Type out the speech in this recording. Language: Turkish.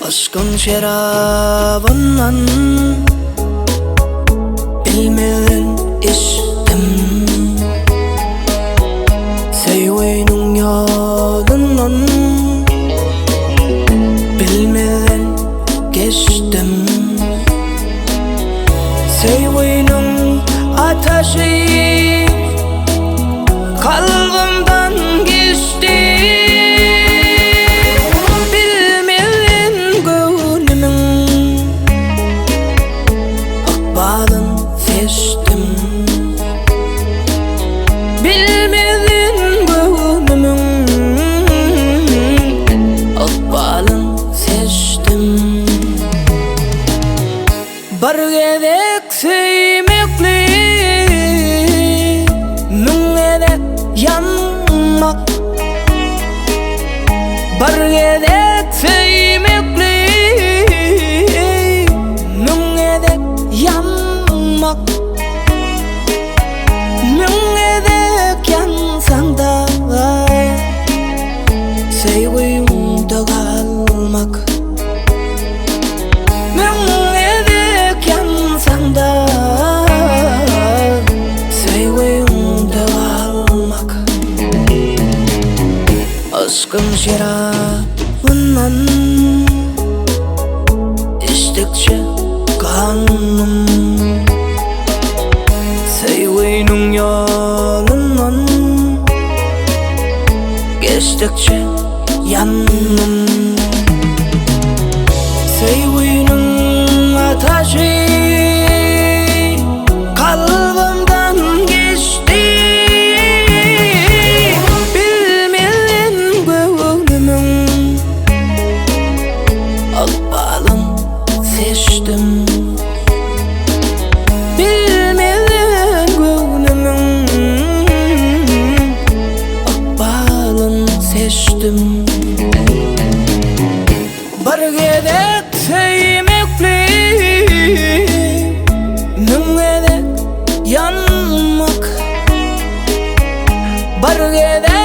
Aşkın şerabından bilmeden içtim, sevginin yolundan bilmeden geçtim. Sevginin ateşi kalbimden geçti. Bilmedin gönlümün akbalın seçtim. Bar gedek sevmekli, mün edek yanmak. Bar gedek sevmekli, mün edek yanmak. Mün edek yansan da sevgimde kalmak. Mün edek yansan da sevgimde kalmak. Aşkın şerabından içtikçe kanım, sevginin yolundan geçtikçe yandım. Sevginin ateşi kalbimden geçti. Bilmedin gönlümün akbalın seçtim. Seçtim. Bar gedek sevmekli, mün edek yanmak. Bar gedek